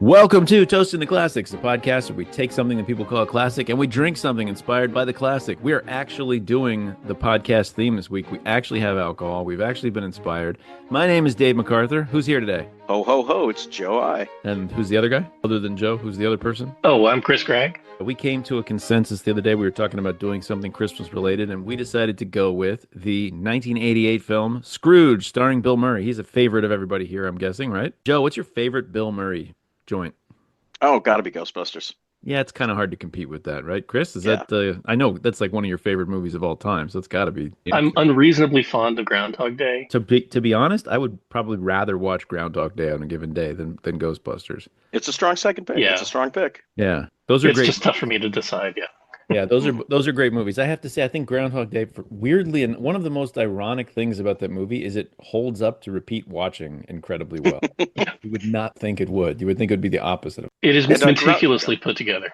Welcome to Toasting the Classics, the podcast where we take something that people call a classic and we drink something inspired by the classic. We are actually doing the podcast theme this week. We actually have alcohol. We've actually been inspired. My name is Dave McArthur. Who's here today? Ho, ho, ho, it's Joe I. And who's the other guy? Other than Joe, who's the other person? Oh, I'm Chris Gragg. We came to a consensus the other day. We were talking about doing something Christmas related, and we decided to go with the 1988 film Scrooged, starring Bill Murray. He's a favorite of everybody here, I'm guessing, right? Joe, what's your favorite Bill Murray joint? Oh, gotta be Ghostbusters. Yeah, it's kind of hard to compete with that, right? Chris, is that I know that's like one of your favorite movies of all time, so it's got to be. I'm unreasonably fond of Groundhog Day. To be honest, I would probably rather watch Groundhog Day on a given day than Ghostbusters. It's a strong second pick. Yeah. It's a strong pick. Yeah, those are It's great. just tough for me to decide, yeah. Yeah, those are great movies. I have to say, I think Groundhog Day, weirdly, and one of the most ironic things about that movie is it holds up to repeat watching incredibly well. You would not think it would. You would think it would be the opposite. It is And, meticulously put together.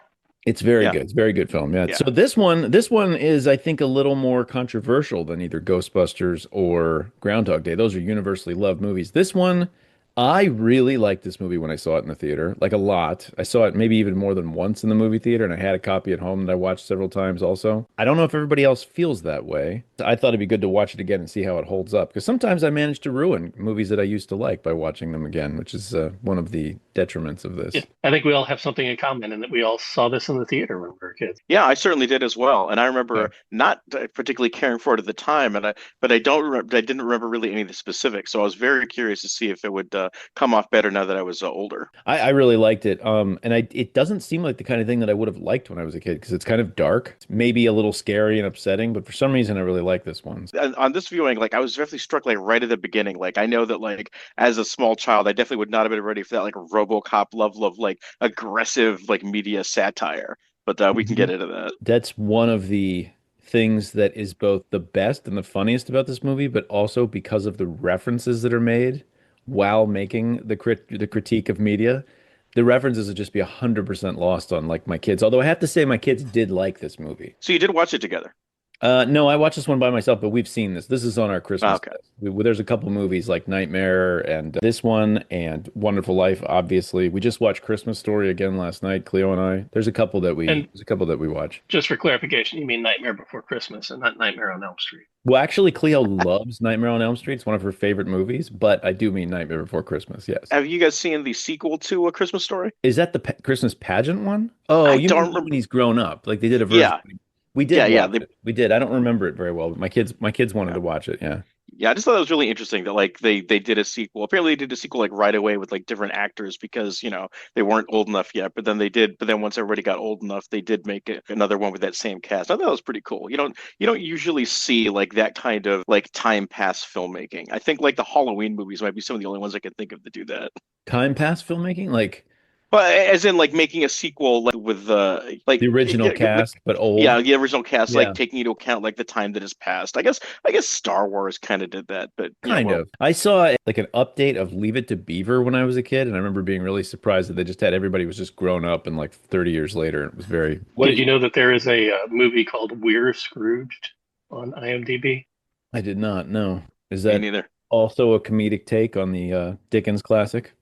It's very Yeah. good. It's a very good film. Yeah. Yeah. So this one is, I think, a little more controversial than either Ghostbusters or Groundhog Day. Those are universally loved movies. This one, I really liked this movie when I saw it in the theater, like a lot. I saw it maybe even more than once in the movie theater, and I had a copy at home that I watched several times also. I don't know if everybody else feels that way. I thought it'd be good to watch it again and see how it holds up, because sometimes I manage to ruin movies that I used to like by watching them again, which is one of the detriments of this. Yeah, I think we all have something in common in that we all saw this in the theater when we were kids. Yeah, I certainly did as well. And I remember Yeah. not particularly caring for it at the time, but I don't remember. I didn't remember really any of the specifics. So I was very curious to see if it would come off better now that I was older. I really liked it. And it doesn't seem like the kind of thing that I would have liked when I was a kid because it's kind of dark. It's maybe a little scary and upsetting, but for some reason I really like this one. And on this viewing, like I was definitely struck like right at the beginning. Like I know that like as a small child, I definitely would not have been ready for that like RoboCop level of like aggressive like media satire. But we can get into that. That's one of the things that is both the best and the funniest about this movie, but also because of the references that are made while making the critique of media. The references would just be 100% lost on like my kids. Although I have to say my kids did like this movie. So you did watch it together. No, I watched this one by myself, but we've seen this. This is on our Christmas Okay. list. There's a couple movies like Nightmare and this one and Wonderful Life, obviously. We just watched Christmas Story again last night, Cleo and I. There's a couple that And- we watch. Just for clarification, you mean Nightmare Before Christmas and not Nightmare on Elm Street. Well, actually, Cleo loves Nightmare on Elm Street. It's one of her favorite movies, but I do mean Nightmare Before Christmas, yes. Have you guys seen the sequel to A Christmas Story? Is that the Christmas pageant one? Oh, I you don't mean remember. when he's grown up. Like they did a version. Yeah. We did Yeah, watch it. We did. I don't remember it very well, but my kids wanted Yeah. to watch it, yeah. Yeah, I just thought that was really interesting that like they did a sequel. Apparently they did a sequel like right away with like different actors because, they weren't old enough yet, but then once everybody got old enough, they did make another one with that same cast. I thought that was pretty cool. You don't usually see like that kind of like time pass filmmaking. I think like the Halloween movies might be some of the only ones I can think of to do that. Time pass filmmaking? Like But as in like making a sequel like with like the original cast, but old. Yeah, the original cast, Yeah. like taking into account like the time that has passed. I guess Star Wars kind of did that, but yeah, Kind well, of. I saw like an update of Leave It to Beaver when I was a kid, and I remember being really surprised that they just had everybody was just grown up and like 30 years later. It was very. Did you know that there is a movie called We're Scrooged on IMDb? I did not know. Is me that neither. also a comedic take on the Dickens classic?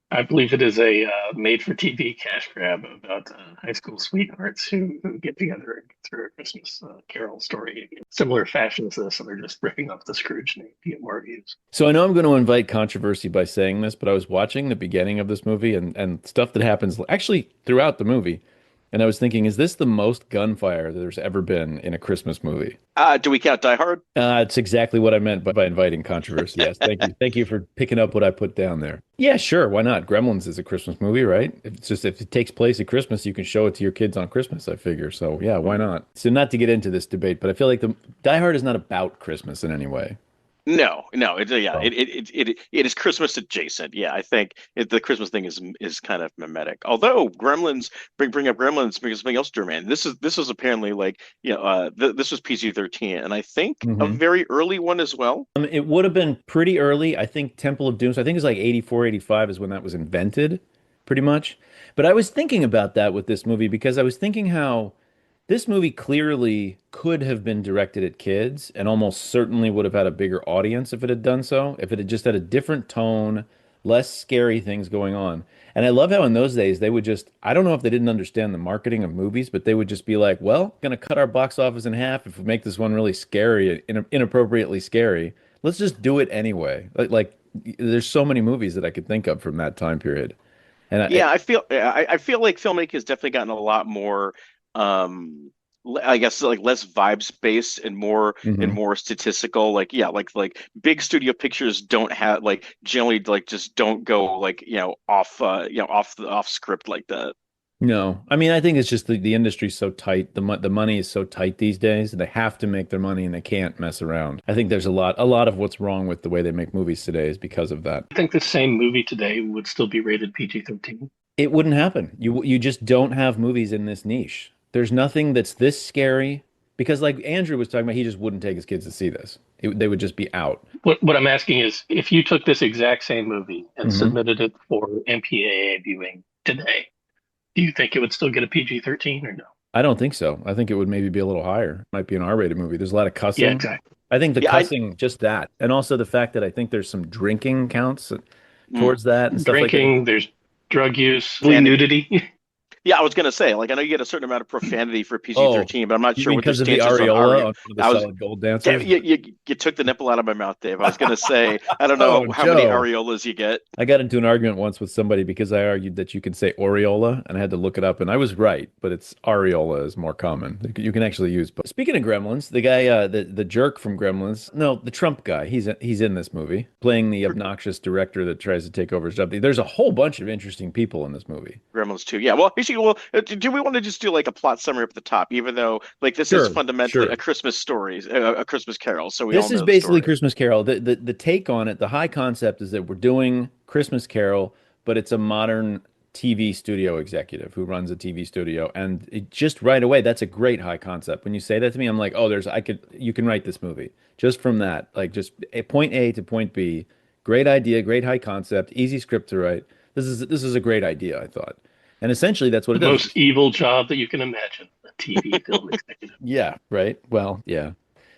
I believe it is a made-for-TV cash grab about high school sweethearts who get together and get through a Christmas Carol story in similar fashion as this, and they're just ripping up the Scrooge name to get more views. So I know I'm going to invite controversy by saying this, but I was watching the beginning of this movie and stuff that happens actually throughout the movie. And I was thinking, is this the most gunfire that there's ever been in a Christmas movie? Do we count Die Hard? It's exactly what I meant by inviting controversy. Yes, thank you. Thank you for picking up what I put down there. Yeah, sure. Why not? Gremlins is a Christmas movie, right? If it takes place at Christmas, you can show it to your kids on Christmas, I figure. So yeah, why not? So not to get into this debate, but I feel like the Die Hard is not about Christmas in any way. No, yeah, Oh. it is Christmas adjacent. Yeah, I think the Christmas thing is kind of mimetic. Although Gremlins bring up Gremlins because something else, Jermaine. This was apparently like this was PG-13, and I think a Mhm. very early one as well. It would have been pretty early. I think Temple of Doom. So I think it's like 84, 85 is when that was invented, pretty much. But I was thinking about that with this movie because I was thinking how this movie clearly could have been directed at kids and almost certainly would have had a bigger audience if it had done so, if it had just had a different tone, less scary things going on. And I love how in those days they would just, I don't know if they didn't understand the marketing of movies, but they would just be like, well, gonna cut our box office in half if we make this one really scary, inappropriately scary. Let's just do it anyway. There's so many movies that I could think of from that time period. And Yeah, I feel like filmmaking has definitely gotten a lot more um I guess like less vibes based and Mhm. more statistical. Like yeah, like big studio pictures don't have like generally like just don't go like off off script like that. No, I mean, I think it's just the industry's so tight. The money is so tight these days. They have to make their money and they can't mess around. I think there's a lot of what's wrong with the way they make movies today is because of that. I think the same movie today would still be rated PG-13. It wouldn't happen. You just don't have movies in this niche. There's nothing that's this scary because like Andrew was talking about, he just wouldn't take his kids to see this. They would just be out. What I'm asking is, if you took this exact same movie and Hmm. submitted it for MPAA viewing today, do you think it would still get a PG-13 or no? I don't think so. I think it would maybe be a little higher. Might be an R-rated movie. There's a lot of Yeah, cussing. exactly. I think the Yeah, I cussing, just that, and also the fact that I think there's some drinking counts mm, towards that and stuff like that. Drinking, there's drug use, profanity. nudity. Yeah, I was gonna say, like, I know you get a certain amount of profanity for Oh, PG-13, but I'm not you sure mean what their because of the stance is on areola Aria. on one of the I was, solid gold damn, dancers? you took the nipple out of my mouth, Dave. I was gonna say, I don't Oh, know how many Joe. areolas you get. I got into an argument once with somebody because I argued that you can say aureola, and I had to look it up, and I was right, but it's areola is more common. You can actually use. But speaking of Gremlins, the guy, the jerk from Gremlins, no, the Trump guy, he's in this movie playing the obnoxious director that tries to take over his job. There's a whole bunch of interesting people in this movie. Gremlins 2. Yeah, well, actually, do we want to just do like a plot summary up at the top, even though like this is Sure, fundamentally a sure. Christmas story, a Christmas Carol, so we all This is know the basically story. Christmas Carol. The take on it, the high concept is that we're doing Christmas Carol, but it's a modern TV studio executive who runs a TV studio. And it just right away, that's a great high concept. When you say that to me, I'm like, oh, you can write this movie just from that. Like just point A to point B. Great idea, great high concept, easy script to write. This is a great idea, I thought. And essentially that's what The it does. most evil job that you can imagine, a TV film executive. Yeah, right. Well, yeah.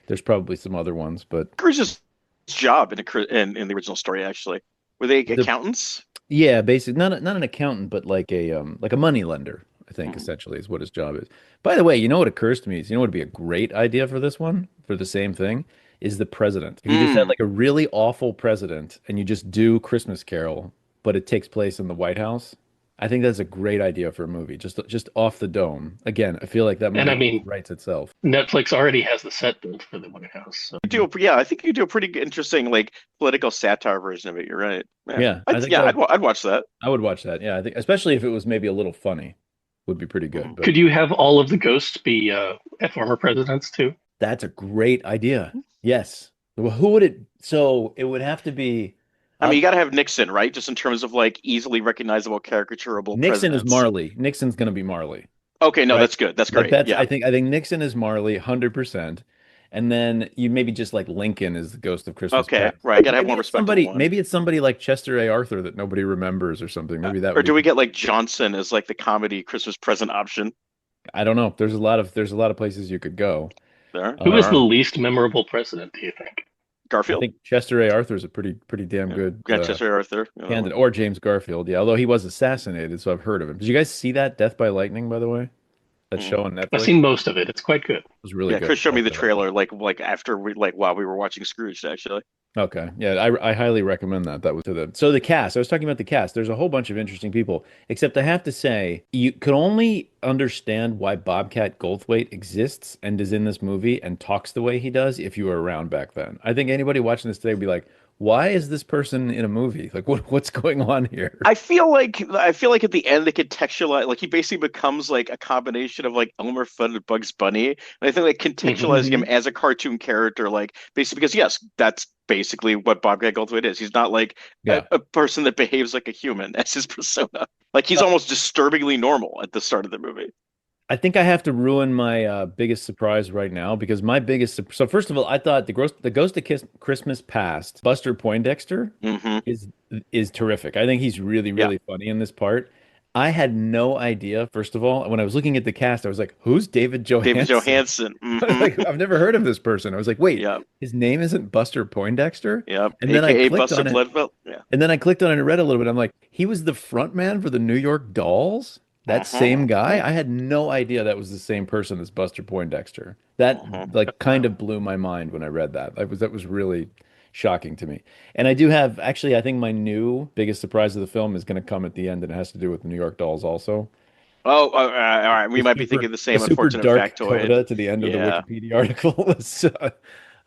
There's probably some other ones, but Cruz's job in the original story actually were they the accountants? yeah, basically not an accountant, but like a money lender, I think Mhm. essentially is what his job is. By the way, you know what occurs to me is you know what would be a great idea for this one, for the same thing, is the president. If you just had Mm. like a really awful president and you just do Christmas Carol, but it takes place in the White House, I think that's a great idea for a movie. Just off the dome. Again, I feel like that And movie I mean, writes itself. Netflix already has the set built for the White House. So Mhm. Yeah, I think you do a pretty interesting like political satire version of it. You're right. Yeah, Yeah, I think I'd watch that. I would watch that. Yeah, I think especially if it was maybe a little funny, would be pretty good. Mhm. But could you have all of the ghosts be former presidents too? that's a great idea. Yes. Well, who would it? So it would have to be. I mean, I'll, you got to have Nixon, right? Just in terms of like easily recognizable, caricaturable Nixon is presidents. Marley. Nixon's going to be Marley, Okay, no, right? that's good. That's Like great. that's. Yeah. I think Nixon is Marley, 100%. And then you maybe just like Lincoln is the ghost of Christmas Okay, past. right. I gotta have Maybe one it's respectable somebody. one. Maybe it's somebody like Chester A. Arthur that nobody remembers or something. Maybe that would Or be. do we get like Johnson as like the comedy Christmas present option? I don't know. There's a lot of places you could go. There Who is the are. least memorable president, do you think? I Garfield, think Chester A. Arthur is a pretty damn yeah. good Grantchester Arthur, another one. candidate, or James Garfield. Yeah, although he was assassinated, so I've heard of him. Did you guys see that Death by Lightning, by the way? That Mhm. show on I've Netflix? It seen most of it. It's quite good. was really Yeah, good. Chris showed I me liked the that a lot. trailer like after we like while we were watching Scrooged actually. Okay. Yeah, I highly recommend that. That was to the so the cast. I was talking about the cast. There's a whole bunch of interesting people, except I have to say, you could only understand why Bobcat Goldthwait exists and is in this movie and talks the way he does if you were around back then. I think anybody watching this today would be like, why is this person in a movie? Like what's going on here? I feel like at the end they contextualize like he basically becomes like a combination of like Elmer Fudd and Bugs Bunny. And I think like Hmm. contextualizing him Mhm. as a cartoon character, like basically because yes, that's basically what Bobcat Goldthwait is. He's not like Yeah. a person that behaves like a human. That's his persona. Like he's almost disturbingly normal at the start of the movie. I think I have to ruin my biggest surprise right now because my so first of all, I thought the Ghost of Christmas Past, Buster Poindexter Hmm. is is terrific. I think he's really Yeah. really funny in this part. I had no idea, first of all, when I was looking at the cast, I was like, "Who's David David Johansen?" Johansen. I was like, Hmm. I've never heard of this person. I was like, "Wait, Yeah. his name isn't Buster Poindexter?" Yeah. And then I AKA clicked Buster on it. Bloodfelt. And then I clicked on it and read a little bit. I'm like, he was the front man for the New York Dolls? That same guy? Yeah. I had no idea that was the same person as Buster Poindexter. That like kind Wow. of blew my mind when I read that. That was really shocking to me. And I do have actually, I think my new biggest surprise of the film is going to come at the end, and it has to do with the New York Dolls also. Oh, all right. We The might be thinking the the same super unfortunate dark factoid. coda to the end of the Yeah, Wikipedia article was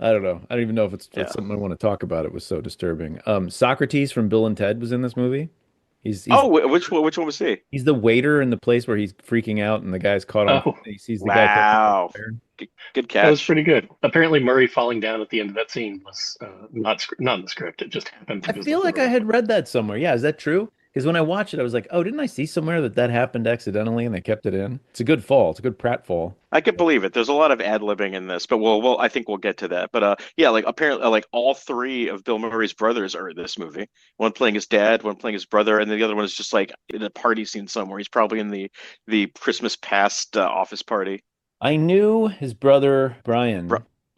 I don't know. I don't even know if it's yeah. something I want to talk about. It was so disturbing. Socrates from Bill and Ted was in this movie. He's he's Oh, which one was he? he's the waiter in the place where he's freaking out and the guy's caught on. Oh, He sees the guy catching on Wow, fire. good that was catch. pretty good. Apparently, Murray falling down at the end of that scene was not in the script. It just happened I because of feel the like I room. had read that somewhere. Yeah, is that true? Because when I watched it, I was like, oh, didn't I see somewhere that that happened accidentally and they kept it in? It's a good fall. It's a good Pratt fall. I could believe it. There's a lot of ad-libbing in this, but I think we'll get to that. But yeah, like apparently, like all three of Bill Murray's brothers are in this movie. One playing his dad, one playing his brother, and then the other one is just like in a party scene somewhere. He's probably in the Christmas past office party. I knew his brother Brian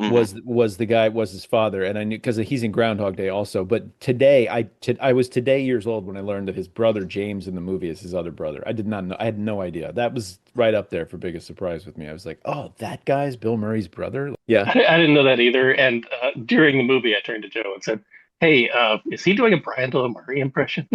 Mm-hmm. was the guy was his father, and I knew because he's in Groundhog Day also. But today, I was today years old when I learned that his brother James in the movie is his other brother. I did not know. I had no idea. That was right up there for biggest surprise with me. I was like, oh, that guy's Bill Murray's brother. Yeah. I didn't know that either. And during the movie, I turned to Joe and said, "Hey, is he doing a Brian Doyle Murray impression?"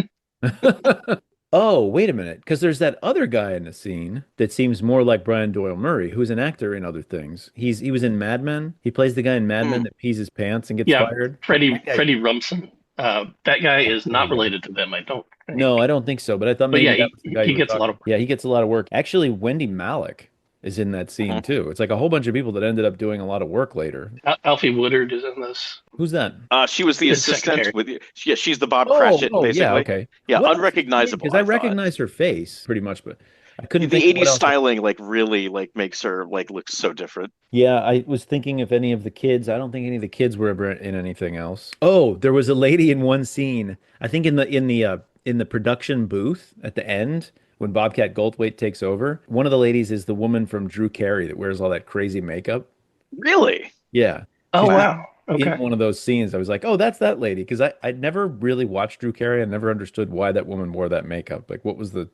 Oh, wait a minute. Because there's that other guy in the scene that seems more like Brian Doyle Murray, who's an actor in other things. He was in Mad Men. He plays the guy in Mad Men Mm. that pees his pants and gets Yeah, fired. Freddie That guy. Freddie Rumsen. That guy Oh, is there not you go. related to them, I don't No, think. I don't think so, but I thought But maybe yeah, that was the guy you he were gets a lot talking of about. Yeah, he gets a lot of work. Actually, Wendy Malick is in that scene Mhm. too. It's like a whole bunch of people that ended up doing a lot of work later. Alfie Woodard is in this. Who's that? She was the His assistant secretary. with yeah, she's the Bob Oh, Cratchit, oh, yeah, basically. okay. Yeah, What else is she in? unrecognizable, Because I I thought. recognize her face pretty much, but I couldn't The think of what 80s else. styling like really like makes her like look so different. Yeah, I was thinking if any of the kids, I don't think any of the kids were ever in anything else. Oh, there was a lady in one scene, I think in the production booth at the end when Bobcat Goldthwait takes over. One of the ladies is the woman from Drew Carey that wears all that crazy makeup. Really? Yeah. Oh She's Wow. wow. in Okay. one of those scenes. I was like, "Oh, that's that lady," because I'd never really watched Drew Carey. I never understood why that woman wore that makeup. Like what was the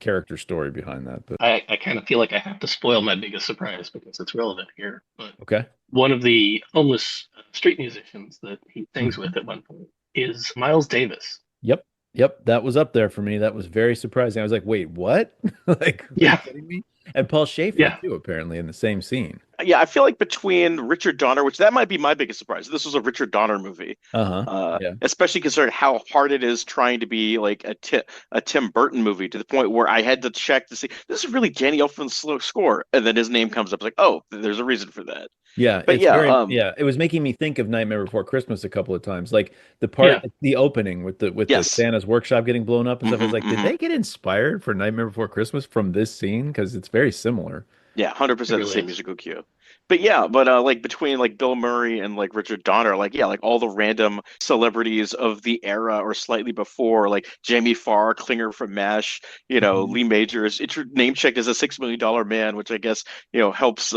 character story behind that? But I kind of feel like I have to spoil my biggest surprise because it's relevant here. But okay. one of the homeless street musicians that he sings Mhm. with at one point is Miles Davis. Yep. Yep. That was up there for me. That was very surprising. I was like, wait, what? Like, are you Yeah, kidding me? And Paul Schaefer, yeah, too, apparently in the same scene. Yeah, I feel like between Richard Donner, which that might be my biggest surprise. This was a Richard Donner movie, Uh-huh. Yeah. especially considering how hard it is trying to be like a Tim Burton movie to the point where I had to check to see this is really Danny Elfman's slow score, and then his name comes up. Like, oh, there's a reason for that. Yeah, But yeah, yeah, it was making me think of Nightmare Before Christmas a couple of times. Like yeah. the opening with the yes, Santa's workshop getting blown up and stuff. I was like, did hmm they get inspired for Nightmare Before Christmas from this scene? Because it's very similar. Yeah, It 100% the really same is. musical cue. But yeah, like between like Bill Murray and like Richard Donner, like yeah, like all the random celebrities of the era or slightly before, like Jamie Farr, Klinger from MASH, Mhm. Lee Majors, it's name checked as a $6 million man, which I guess helps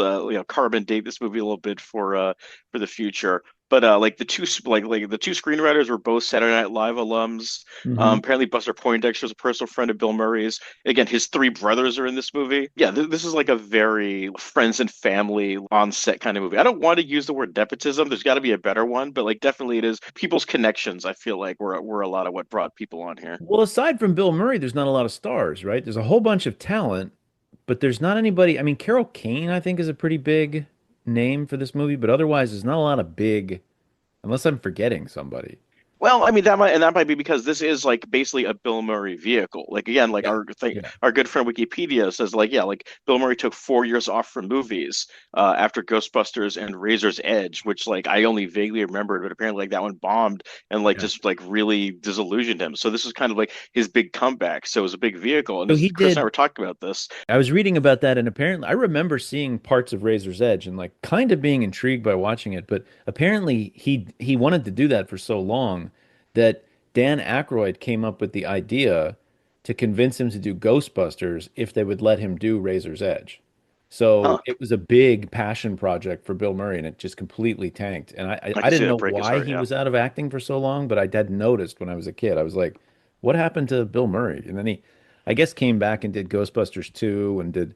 carbon date this movie a little bit for the future. But like the two screenwriters were both Saturday Night Live alums. Mhm. Apparently Buster Poindexter is a personal friend of Bill Murray's. Again, his three brothers are in this movie. Yeah, this is like a very friends and family on set kind of movie. I don't want to use the word nepotism. There's got to be a better one, but like definitely it is people's connections. I feel like were a lot of what brought people on here. Well, aside from Bill Murray, there's not a lot of stars, right? There's a whole bunch of talent, but there's not anybody. I mean, Carol Kane, I think, is a pretty big name for this movie, but otherwise, there's not a lot of big, unless I'm forgetting somebody. Well, I mean that might be because this is like basically a Bill Murray vehicle. Like again, like Yeah. Yeah. our good friend Wikipedia says like yeah, like Bill Murray took 4 years off from movies after Ghostbusters and Razor's Edge, which like I only vaguely remembered, but apparently like that one bombed and like Yeah. just like really disillusioned him. So this is kind of like his big comeback. So it was a big vehicle, and So this he is Chris and I did. were talking about this. I was reading about that, and apparently, I remember seeing parts of Razor's Edge and like kind of being intrigued by watching it. But apparently, he wanted to do that for so long that Dan Aykroyd came up with the idea to convince him to do Ghostbusters if they would let him do Razor's Edge. So Huh. it was a big passion project for Bill Murray, and it just completely tanked. And I I can see didn't know that break his why heart. he Yeah. was out of acting for so long, but I had noticed when I was a kid. I was like, what happened to Bill Murray? And then I guess, came back and did Ghostbusters 2 and did,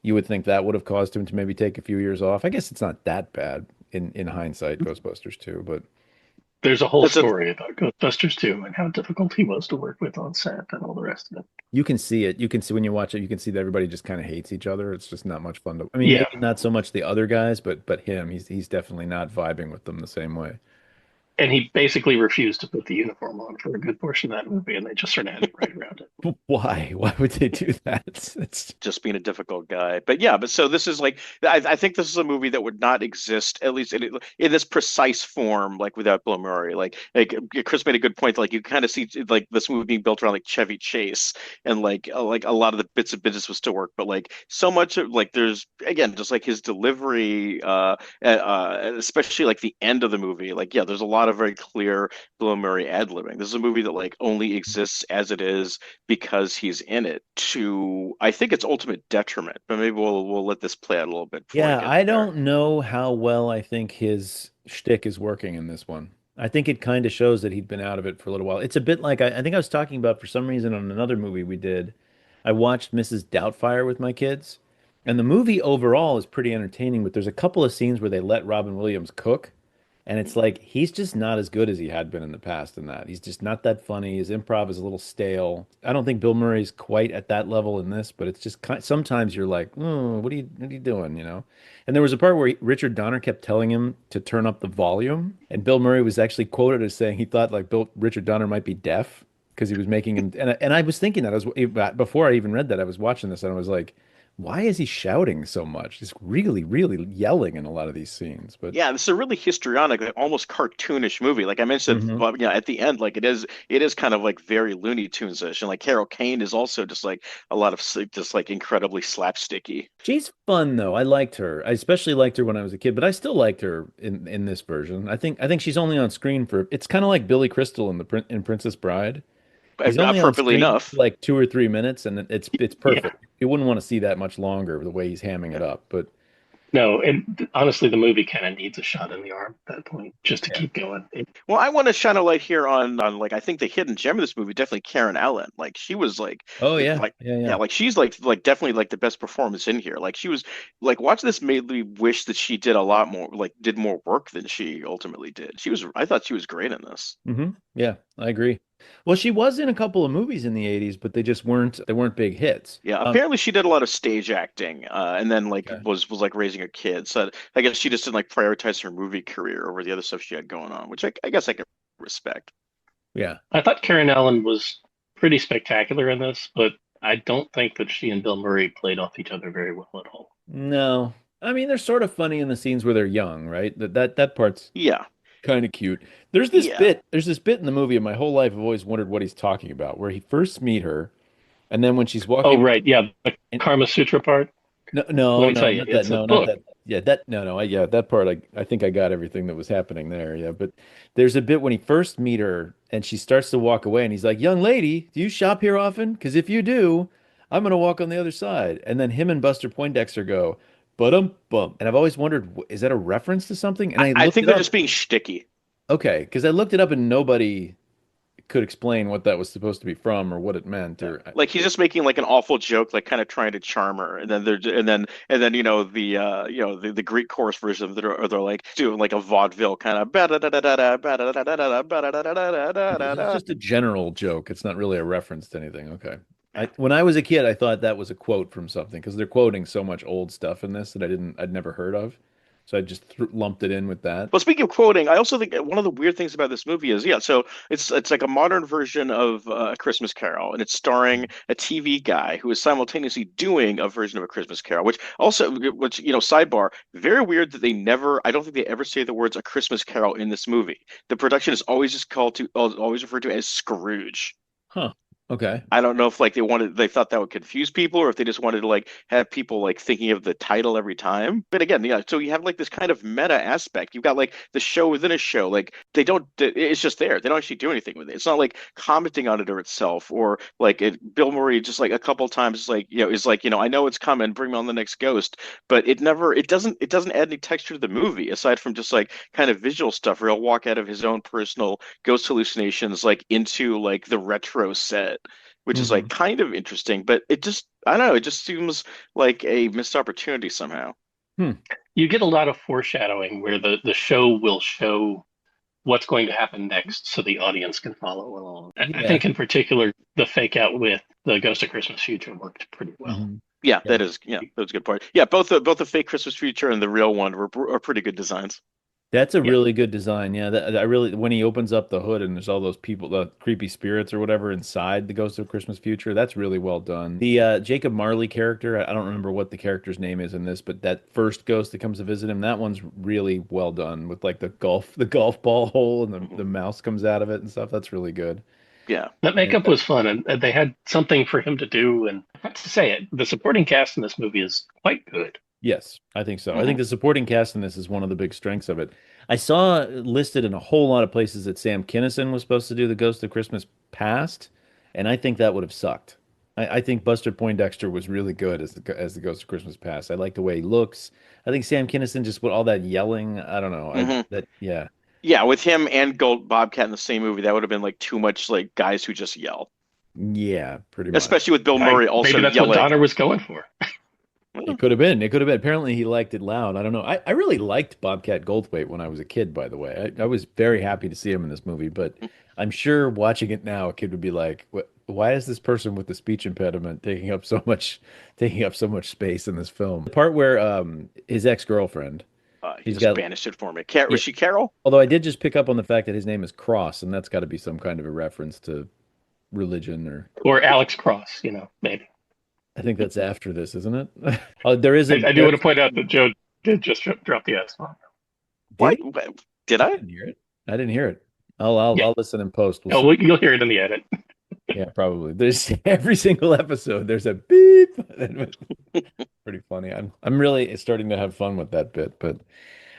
you would think that would have caused him to maybe take a few years off. I guess it's not that bad in hindsight, Ghostbusters 2, but There's a whole That's a story about Ghostbusters 2 and how difficult he was to work with on set and all the rest of it. you can see it. You can see when you watch it, you can see that everybody just kind of hates each other. It's just not much fun to, I mean, Yeah, maybe not so much the other guys, but him, he's definitely not vibing with them the same way. and he basically refused to put the uniform on for a good portion of that movie, and they just sort of had to write around it. Why? Why would they do that? It's just being a difficult guy. But yeah, but so this is like I think this is a movie that would not exist at least in this precise form, like without Bill Murray. Like Chris made a good point. Like you kind of see like this movie being built around like Chevy Chase, and like a lot of the bits of business was to work, but like so much of like there's again just like his delivery, especially like the end of the movie. Like yeah, there's a lot of very clear Bill Murray ad-libbing. This is a movie that like only exists as it is because he's in it to I think its ultimate detriment. But maybe we'll let this play out a little bit before we Yeah, get I there. don't know how well I think his shtick is working in this one. I think it kind of shows that he'd been out of it for a little while. It's a bit like I think I was talking about for some reason on another movie we did. I watched Mrs. Doubtfire with my kids, and the movie overall is pretty entertaining, but there's a couple of scenes where they let Robin Williams cook. And it's like he's just not as good as he had been in the past in that. He's just not that funny. His improv is a little stale. I don't think Bill Murray's quite at that level in this, but it's just sometimes you're like, oh, what are you doing, you know? And there was a part where Richard Donner kept telling him to turn up the volume, and Bill Murray was actually quoted as saying he thought like Richard Donner might be deaf because he was making him. And I was thinking that I was before I even read that I was watching this and I was like, why is he shouting so much? He's really, really yelling in a lot of these scenes, but. Yeah, this is a really histrionic, like almost cartoonish movie. Like I mentioned, Mhm. well, yeah, at the end, like it is kind of like very Looney Tunes-ish, and like Carol Kane is also just like a lot of just like incredibly slapsticky. She's fun though. I liked her. I especially liked her when I was a kid, but I still liked her in this version. I think she's only on screen for it's kind of like Billy Crystal in in Princess Bride. He's only on Appropriately screen for enough. like 2 or 3 minutes, and it's Yeah, perfect. You wouldn't want to see that much longer the way he's hamming it up. But no, and honestly, the movie kind of needs a shot in the arm at that point just to yeah. keep going. Well, I want to shine a light here on like I think the hidden gem of this movie definitely Karen Allen. Like she was Oh yeah, like yeah, yeah, yeah. like she's like definitely like the best performance in here. Like she was like watching this made me wish that she did a lot more like did more work than she ultimately did. I thought she was great in this. Yeah, I agree. Well, she was in a couple of movies in the 80s, but they weren't big hits. Yeah, apparently she did a lot of stage acting, and then like Okay. was like raising her kids. So I guess she just didn't like prioritize her movie career over the other stuff she had going on, which I guess I can respect. Yeah. I thought Karen Allen was pretty spectacular in this, but I don't think that she and Bill Murray played off each other very well at all. No. I mean, they're sort of funny in the scenes where they're young, right? That part's Yeah, kind of cute. yeah. There's this bit in the movie, and my whole life I've always wondered what he's talking about, where he first meet her, and then when she's Oh, walking, right. Yeah. The and Karma Sutra part. no, Let no, me tell no, you, not that, it's a no, not book. that. Yeah, that, no, no, yeah, that part, I think I got everything that was happening there. Yeah, but there's a bit when he first meet her, and she starts to walk away, and he's like, "Young lady, do you shop here often? Because if you do, I'm gonna walk on the other side." And then him and Buster Poindexter go, bum. And I've always wondered, is that a reference to something? And I I looked think it they're up. just being shticky. Okay, because I looked it up and nobody could explain what that was supposed to be from or what it meant Yeah. or Like he's just making like an awful joke, like kind of trying to charm her, and then and then the Greek chorus version of they're like doing like a vaudeville kind of okay, so it's just a general joke. It's not really a reference to anything. Okay. When I was a kid, I thought that was a quote from something because they're quoting so much old stuff in this that I'd never heard of. So I just lumped it in with that. Well, speaking of quoting, I also think one of the weird things about this movie is, yeah, so it's like a modern version of A Christmas Carol, and it's starring a TV guy who is simultaneously doing a version of A Christmas Carol, which sidebar, very weird that I don't think they ever say the words A Christmas Carol in this movie. The production is always just always referred to as Scrooge. Huh. Okay. I don't know if like they thought that would confuse people or if they just wanted to like have people like thinking of the title every time. But again, yeah, so you have like this kind of meta aspect. You've got like the show within a show. Like they don't, it's just there. They don't actually do anything with it. It's not like commenting on it or itself or like Bill Murray just like a couple times like, is like, I know it's coming, bring me on the next ghost. But it doesn't add any texture to the movie aside from just like kind of visual stuff where he'll walk out of his own personal ghost hallucinations like into like the retro set, which is like Hmm. kind of interesting, but I don't know, it just seems like a missed opportunity somehow. Hmm. You get a lot of foreshadowing where the show will show what's going to happen next so the audience can follow along. I Yeah. think in particular the fake out with the Ghost of Christmas Future worked pretty well. Hmm. Yeah, Yeah. that was a good part. Yeah, both the fake Christmas Future and the real one are pretty good designs. That's a Yeah. really good design. Yeah, I really when he opens up the hood and there's all those people, the creepy spirits or whatever inside the Ghost of Christmas Future. That's really well done. The Jacob Marley character, I don't remember what the character's name is in this, but that first ghost that comes to visit him, that one's really well done with like the golf ball hole and the Mhm. mouse comes out of it and stuff. That's really good. Yeah. That And makeup was fun, and they had something for him to do. And I have to say it, the supporting cast in this movie is quite good. yes, I think so. I think Mhm. the supporting cast in this is one of the big strengths of it. I saw listed in a whole lot of places that Sam Kinison was supposed to do the Ghost of Christmas Past, and I think that would have sucked. I think Buster Poindexter was really good as the Ghost of Christmas Past. I like the way he looks. I think Sam Kinison just with all that yelling. I don't know. I Mhm. that yeah Yeah, with him and Gold Bobcat in the same movie, that would have been like too much like guys who just yell. yeah pretty much. Especially with Bill Murray Maybe also that's what yelling. Donner was going for. It could have been. It could have been. Apparently, he liked it loud. I don't know. I really liked Bobcat Goldthwait when I was a kid, by the way. I was very happy to see him in this movie, but I'm sure watching it now, a kid would be like, Why is this person with the speech impediment taking up so much space in this film?" The part where his ex-girlfriend, He he's just got banished it for me. yeah. Was she Carol? Although I did just pick up on the fact that his name is Cross, and that's got to be some kind of a reference to religion or Or Alex Cross, maybe. I think that's after this, isn't it? Oh, there is a I do want to point out that Joe did just drop the S bomb. did What? he? Did I I? didn't hear it. I didn't hear it. I'll Yeah. I'll listen in post. We'll Oh, see. you'll hear it in the edit. Yeah, probably. There's every single episode. There's a beep. Pretty funny. I'm really starting to have fun with that bit. But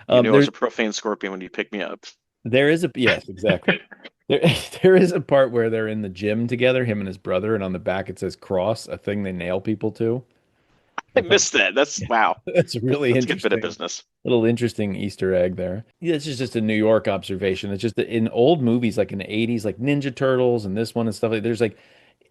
You knew I there was a profane scorpion when you picked me up. there is a yes, exactly. There there is a part where they're in the gym together, him and his brother, and on the back it says cross, a thing they nail people to. I I thought missed that. That's wow. that's a really That's a good bit of interesting. business. Little interesting Easter egg there. Yeah, this is just a New York observation. It's just that in old movies, like in the 80s, like Ninja Turtles and this one and stuff like there's like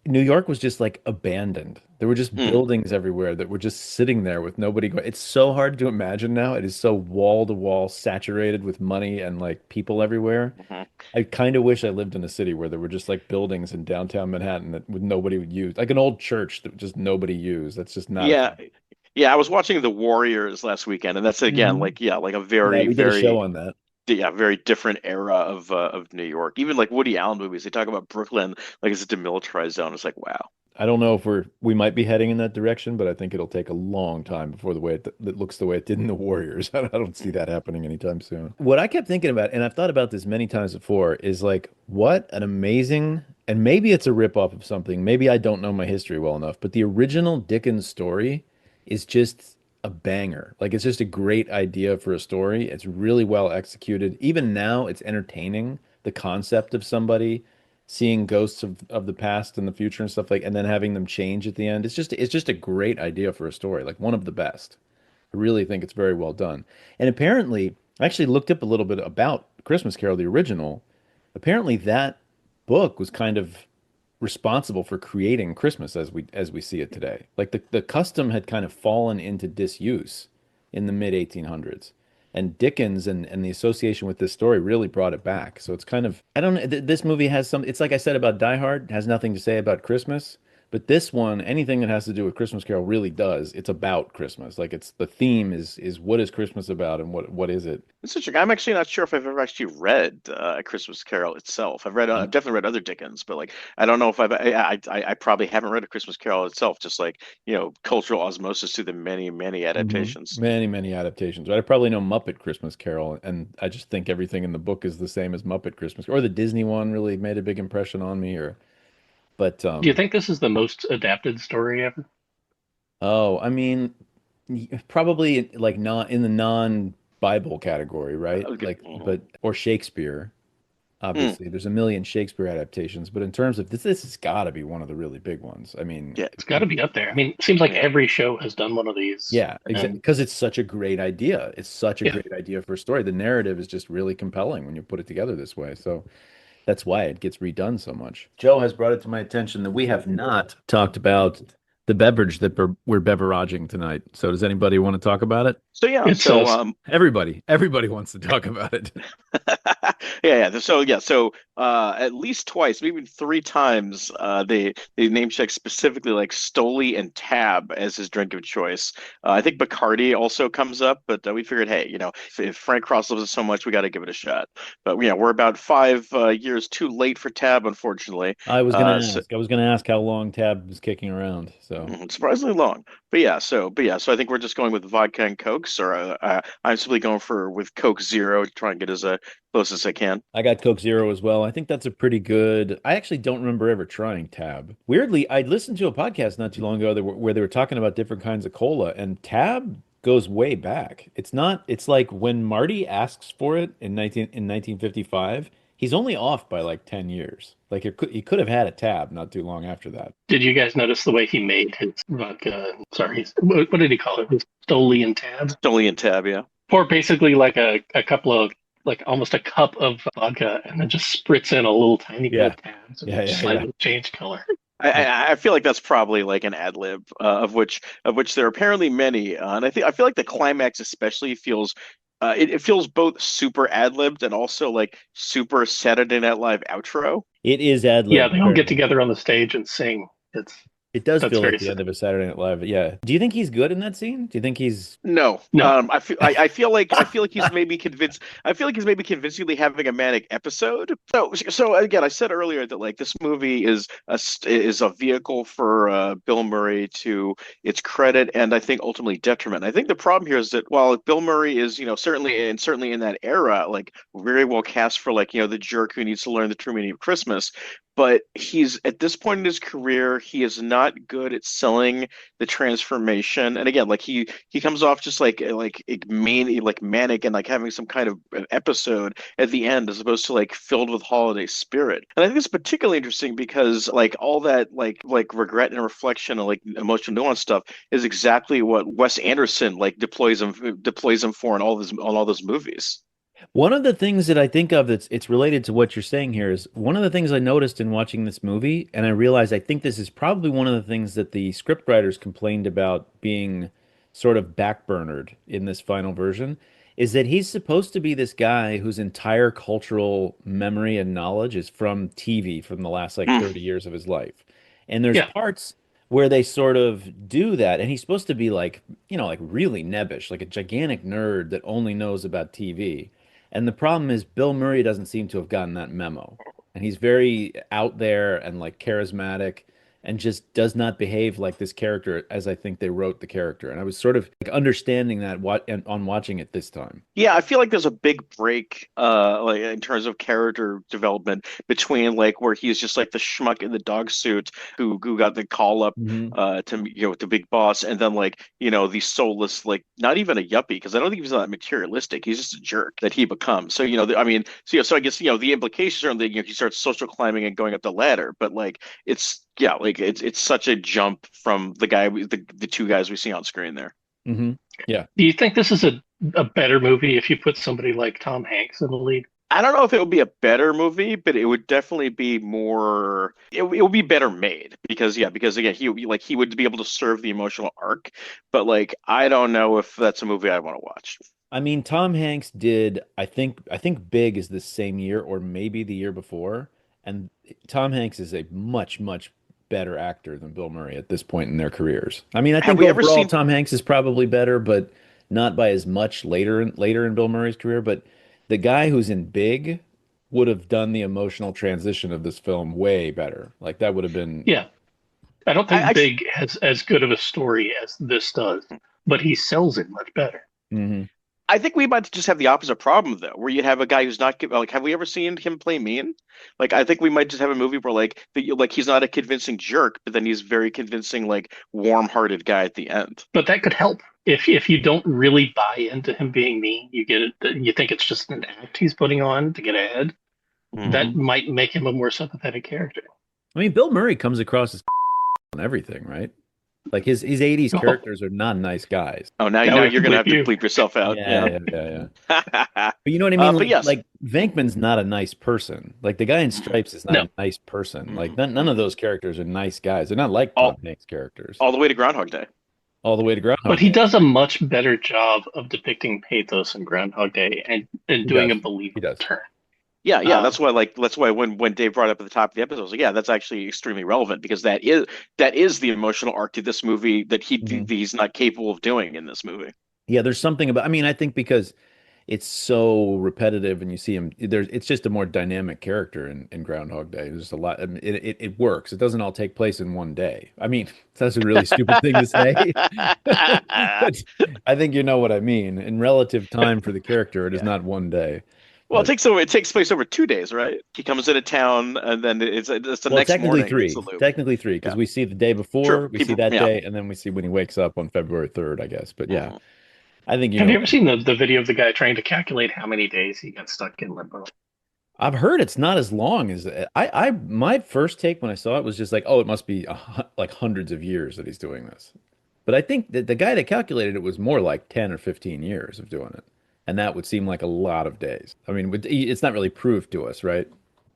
New York was just like abandoned. There were just Hmm. buildings everywhere that were just sitting there with nobody going. It's so hard to imagine now. It is so wall to wall saturated with money and like people everywhere. Mhm. I kind of wish I lived in a city where there were just like buildings in downtown Manhattan that would nobody would use, like an old church that just nobody used. That's just not a Yeah. thing. Yeah, I was watching The Warriors last weekend, and that's again Mhm. like yeah, like a Yeah, very, we did a show very on that. yeah, very different era of New York. Even like Woody Allen movies, they talk about Brooklyn like it's a demilitarized zone. It's like wow. I don't know if we might be heading in that direction, but I think it'll take a long time before the way it looks the way it did in the Warriors. I don't see that happening anytime soon. What I kept thinking about, and I've thought about this many times before, is like what an amazing, and maybe it's a ripoff of something. Maybe I don't know my history well enough, but the original Dickens story is just a banger. Like it's just a great idea for a story. It's really well executed. Even now, it's entertaining. The concept of somebody seeing ghosts of the past and the future and stuff like, and then having them change at the end. It's just a great idea for a story, like one of the best. I really think it's very well done. And apparently, I actually looked up a little bit about Christmas Carol, the original. Apparently, that book was kind of responsible for creating Christmas as we see it today. Like the custom had kind of fallen into disuse in the mid 1800s. And Dickens and the association with this story really brought it back. So it's kind of I don't know this movie has some it's like I said about Die Hard, has nothing to say about Christmas, but this one anything that has to do with Christmas Carol really does. It's about Christmas. Like it's the theme is what is Christmas about and what is it? It's interesting. I'm actually not sure if I've ever actually read A Christmas Carol itself. I've definitely read other Dickens, but like I don't know if I probably haven't read A Christmas Carol itself. Just like cultural osmosis through the many many adaptations. Many, many adaptations. I probably know Muppet Christmas Carol, and I just think everything in the book is the same as Muppet Christmas, or the Disney one really made a big impression on me. But Do you think this is the most adapted story ever? oh, I mean, probably like not in the non-Bible category, right? Okay. Like, but or Shakespeare. Hmm. Obviously, there's a million Shakespeare adaptations, but in terms of this has got to be one of the really big ones. I mean, Yeah. It's got to be up there. I mean, it seems like Yeah. every show has done one of these. yeah, exactly. And Because it's such a great idea. It's such a yeah, great idea for a story. The narrative is just really compelling when you put it together this way. So that's why it gets redone so much. Joe has brought it to my attention that we have not talked about the beverage that we're beveraging tonight. So does anybody want to talk about it? So yeah. it's So Everybody wants to talk about it. So at least twice, maybe three times, they name check specifically like Stoli and Tab as his drink of choice. I think Bacardi also comes up, but we figured, hey, if Frank Cross loves it so much, we got to give it a shot. But we're about 5 years too late for Tab, unfortunately. So I was gonna ask how long Tab was kicking around. So surprisingly long. But yeah, so I think we're just going with vodka and Cokes, or I'm simply going for with Coke Zero to try and get as close as I can. I got Coke Zero as well. I think that's a pretty good. I actually don't remember ever trying Tab. Weirdly, I listened to a podcast not too long ago where they were talking about different kinds of cola, and Tab goes way back. It's not. It's like when Marty asks for it in 1955. He's only off by like 10 years. Like he could have had a Tab not too long after that. did you guys notice the way he made his vodka? Sorry, what did he call it? His Stoli and Tab? Stoli and Tab, yeah. Pour basically like a couple of like almost a cup of vodka and then just spritz in a little tiny bit Yeah, of tabs and yeah, yeah, yeah. slightly change color. I, Yeah. I feel like that's probably like an ad lib, of which there are apparently many, and I feel like the climax especially feels, it feels both super ad libbed and also like super Saturday Night Live outro. It is ad Yeah, lib, they all very get much. together on the stage and sing. It's It does that's feel like very the end of a Saturday Night Live. Yeah. Do you think he's good in that scene? Do you think he's No, no. I feel like he's maybe convinced. I feel like he's maybe convincingly having a manic episode. So again, I said earlier that like this movie is a vehicle for Bill Murray to its credit, and I think ultimately detriment. I think the problem here is that while Bill Murray is certainly in that era like very well cast for like the jerk who needs to learn the true meaning of Christmas. But he's at this point in his career, he is not good at selling the transformation. And again, like he comes off just like manic and like having some kind of an episode at the end as opposed to like filled with holiday spirit. And I think it's particularly interesting because like all that like regret and reflection and like emotional nuance stuff is exactly what Wes Anderson like deploys him for in all those movies. one of the things that I think of that's it's related to what you're saying here is one of the things I noticed in watching this movie, and I realized I think this is probably one of the things that the scriptwriters complained about being sort of backburnered in this final version, is that he's supposed to be this guy whose entire cultural memory and knowledge is from TV from the last like Mm. 30 years of his life. And there's Yeah, parts where they sort of do that, and he's supposed to be like, like really nebbish, like a gigantic nerd that only knows about TV. And the problem is Bill Murray doesn't seem to have gotten that memo. And he's very out there and like charismatic and just does not behave like this character as I think they wrote the character. And I was sort of like understanding that on watching it this time. Yeah, I feel like there's a big break, like in terms of character development between like where he's just like the schmuck in the dog suit who got the call up Hmm. to with the big boss, and then like the soulless like not even a yuppie because I don't think he's that materialistic. He's just a jerk that he becomes. So I mean, so I guess the implications are that he starts social climbing and going up the ladder, but like it's yeah, like it's such a jump from the two guys we see on screen there. Hmm. Yeah. do you think this is a better movie if you put somebody like Tom Hanks in the lead? I don't know if it would be a better movie, but it would definitely be more. It would be better made because again, he would be able to serve the emotional arc. But like, I don't know if that's a movie I want to watch. I mean, Tom Hanks did, I think Big is the same year or maybe the year before. And Tom Hanks is a much, much better actor than Bill Murray at this point in their careers. I mean, I Have think we ever overall seen? Tom Hanks is probably better, but not by as much later in Bill Murray's career. But the guy who's in Big would have done the emotional transition of this film way better. Like that would have been. Yeah, I don't I, think I Big has as good of a story as this does, but he sells it much better. Mhm. I think we might just have the opposite problem though, where you have a guy who's not like, have we ever seen him play mean? Like, I think we might just have a movie where like he's not a convincing jerk, but then he's very convincing, like warm-hearted guy at the end. But that could help. If you don't really buy into him being mean, you get it. You think it's just an act he's putting on to get ahead. That Hmm. might make him a more sympathetic character. I mean, Bill Murray comes across as on everything, right? Like his 80s Oh, characters are not nice guys. Oh, now now now we have you're to gonna bleep have to you. bleep yourself out. Yeah, Yeah. yeah, yeah, yeah. But you know what I mean? But yes. Like Venkman's not a nice person. Like the guy in Stripes is not No, a nice person. Like Mhm. none of those characters are nice guys. They're not like Tom all Hanks characters. all the way to Groundhog Day. All the way to but Groundhog he Day. does a much better job of depicting pathos in Groundhog Day and He doing does. a He believable does. turn. Yeah, yeah. Um, That's why when Dave brought up at the top of the episode, I was like, yeah, that's actually extremely relevant because that is the emotional arc to this movie that Mhm. he's not capable of doing in this movie. Yeah, there's something about, I mean, I think because it's so repetitive and you see him there's it's just a more dynamic character in Groundhog Day. There's just a lot. I mean, it works. It doesn't all take place in one day. I mean, that's a really stupid thing to say. But I think you know what I mean. In relative time for the character, it is Yeah. not one day. Well, But it takes place over 2 days, right? He comes into town and then it's the well, next technically morning. It's three. a loop. Technically three, because Yeah, we see the day true. before, we see People, that yeah. day, and then we see when he wakes up on February 3rd, I guess. But yeah, Mhm. I think you have know you what ever I mean. seen the video of the guy trying to calculate how many days he got stuck in limbo? I've heard it's not as long as my first take when I saw it was just like, oh, it must be like hundreds of years that he's doing this. But I think that the guy that calculated it was more like 10 or 15 years of doing it. And that would seem like a lot of days. I mean, it's not really proved to us, right?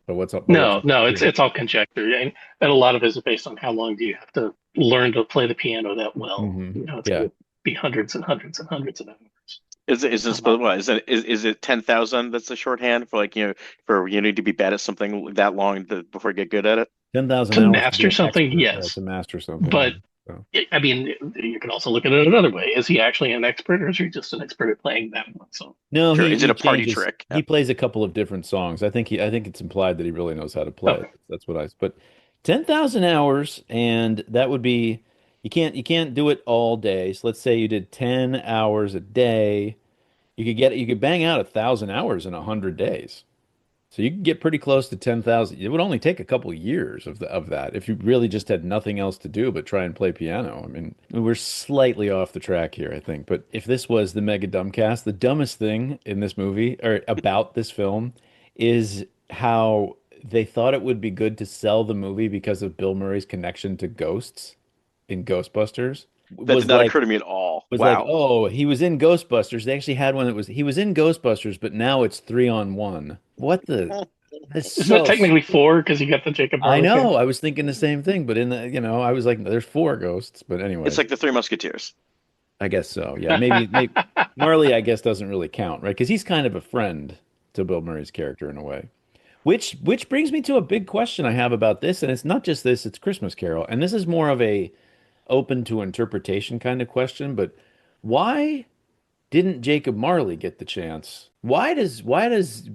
But what's No, no, yeah. it's all conjecture, and a lot of it is based on how long do you have to learn to play the piano that well. Hmm. It's Yeah. going to be hundreds and hundreds and hundreds of hours. Is this Um, what is it 10,000? That's the shorthand for like for you need to be bad at something that long before you get good at it. 10,000 to hours to be master an something, expert. Yeah, yes, to master something. but Yeah. So, I mean, you can also look at it another way. Is he actually an expert, or is he just an expert at playing that one song? no, Sure. he Is it he a party changes. trick? Yeah. He plays a couple of different songs. I think it's implied that he really knows how to play it. Okay, That's what I. But 10,000 hours, and that would be you can't do it all day. So let's say you did 10 hours a day. You could bang out 1,000 hours in 100 days. So you could get pretty close to 10,000. It would only take a couple years of that if you really just had nothing else to do but try and play piano. I mean, we're slightly off the track here, I think. But if this was the Mega Dumbcast, the dumbest thing in this movie or about this film is how they thought it would be good to sell the movie because of Bill Murray's connection to ghosts in Ghostbusters. That did Was not like occur to me at all. was like, Wow. oh, he was in Ghostbusters. They actually had one that was he was in Ghostbusters, but now it's 3-on-1. What the? That's isn't it so technically stupid. four because you got the Jacob I Marley thing? know. I was thinking the same thing, but in the, I was like, there's four ghosts. But It's anyway, like the Three Musketeers. I guess so. Yeah, maybe Marley, I guess, doesn't really count, right? Because he's kind of a friend to Bill Murray's character in a way. Which brings me to a big question I have about this, and it's not just this, it's Christmas Carol. And this is more of a open to interpretation kind of question, but why didn't Jacob Marley get the chance? Why does why does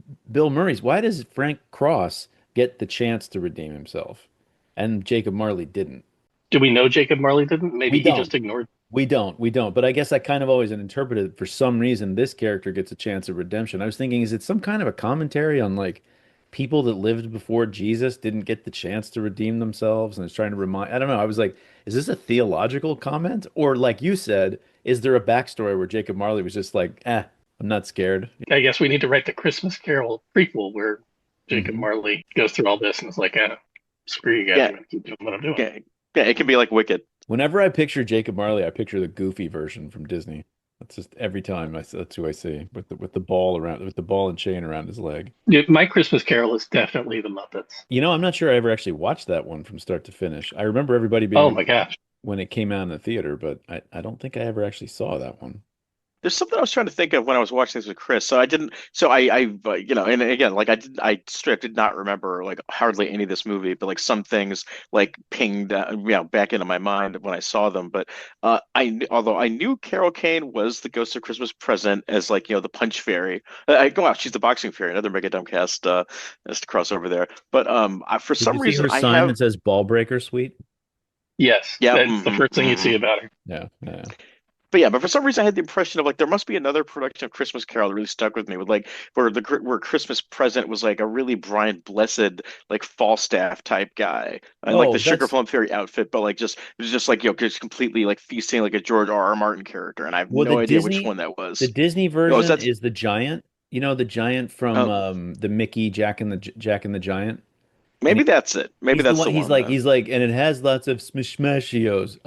Frank Cross get the chance to redeem himself and Jacob Marley didn't? Do we know Jacob Marley didn't? We Maybe he don't. just ignored. We don't. But I guess I kind of always interpreted for some reason this character gets a chance of redemption. I was thinking, is it some kind of a commentary on like people that lived before Jesus didn't get the chance to redeem themselves and it's trying to remind, I don't know. I was like, is this a theological comment? Or like you said, is there a backstory where Jacob Marley was just like, I'm not scared? I guess we need to write the Christmas Carol prequel where Jacob Hmm. Marley goes through all this and is like, screw you guys, Yeah. I'm going to keep doing what I'm doing. Yeah. Yeah. It can be like Wicked. Whenever I picture Jacob Marley, I picture the Goofy version from Disney. That's just every time that's who I see with the ball around with the ball and chain around his leg. Yeah, my Christmas Carol is definitely the Muppets. I'm not sure I ever actually watched that one from start to finish. I remember everybody being Oh into my it gosh. when it came out in the theater, but I don't think I ever actually saw that one. There's something I was trying to think of when I was watching this with Chris. So I didn't. So and again, like I straight up did not remember like hardly any of this movie, but like some things like pinged, back into my mind when I saw them. But although I knew Carol Kane was the Ghost of Christmas Present as like the Punch Fairy. I go out. She's the Boxing Fairy. Another Mega Dumbcast just to cross over there. But for Did you some see reason her I sign have that says Ball Breaker Suite? Yes, yeah. that's the first thing you see about her. Yeah, yeah. But yeah, but for some reason I had the impression of like there must be another production of Christmas Carol that really stuck with me with like where Christmas Present was like a really Brian Blessed like Falstaff type guy and like the Oh, Sugar that's Plum Fairy outfit, but like just it was just like just completely like feasting like a George R. R. Martin character, and I have well, no idea which one that The was. Disney Oh, is version that is the giant. You know, the giant from oh the Mickey Jack and the Giant. And maybe that's it. Maybe he's the that's one. the one then. He's like, and it has lots of smashios.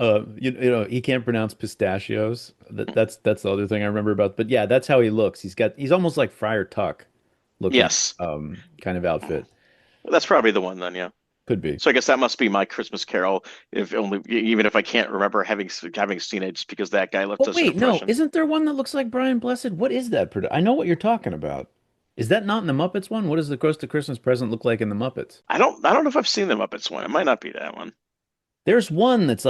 You know, he can't pronounce pistachios. That's the other thing I remember about. But yeah, that's how he looks. He's almost like Friar Tuck looking, Yes. kind of outfit. That's probably the one then, yeah. Could be. So I guess that must be my Christmas Carol, if only even if I can't remember having seen it, just because that guy left Oh us an wait, no, impression. isn't there one that looks like Brian Blessed? What is that? I know what you're talking about. Is that not in the Muppets one? What does the Ghost of Christmas Present look like in the Muppets? I don't know if I've seen the Muppets one. It might not be that one. There's one that's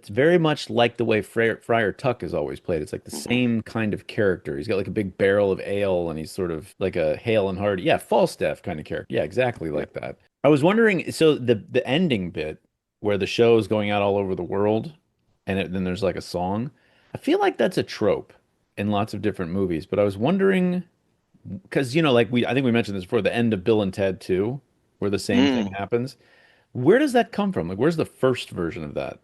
very much like the way Friar Tuck is always played. It's like the Hmm. same kind of character. He's got like a big barrel of ale and he's sort of like a hale and hearty. Yeah, Falstaff kind of character. Yeah, exactly Yeah. like that. I was wondering, so the ending bit where the show is going out all over the world and then there's like a song. I feel like that's a trope in lots of different movies, but I was wondering because like I think we mentioned this before, the end of Bill and Ted 2, where the same thing Mm. happens. Where does that come from? Like, where's the first version of that?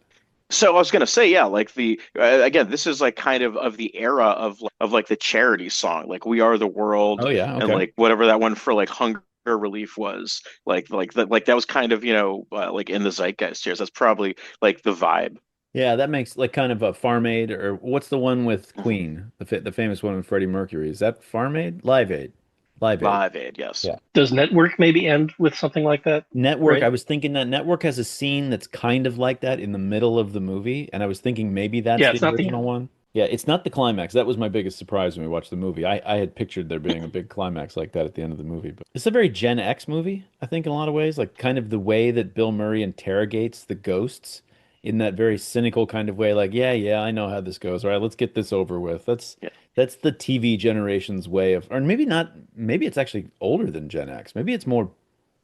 So I was gonna say, yeah, like the again, this is like kind of the era of like the charity song, like "We Are the Oh World" yeah, and okay. like whatever that one for like hunger relief was, like that was kind of like in the zeitgeist here. So that's probably like the vibe. Yeah, that makes like kind of a Farm Aid or what's the one with Mhm. Queen, the famous one with Freddie Mercury? Is that Farm Aid? Live Aid. Live Aid. Live Aid, yes. Yeah. Does Network maybe end with something like that? Network, I Right? was thinking that Network has a scene that's kind of like that in the middle of the movie, and I was thinking maybe that's Yeah, the it's not the original end. one. Yeah, it's not the climax. That was my biggest surprise when we watched the movie. I had pictured there being a big climax like that at the end of the movie, but it's a very Gen X movie, I think, in a lot of ways. Like kind of the way that Bill Murray interrogates the ghosts in that very cynical kind of way, like, yeah, yeah, I know how this goes. All right, let's get this over with. Yeah. That's the TV generation's way of, or maybe not, maybe it's actually older than Gen X. Maybe it's more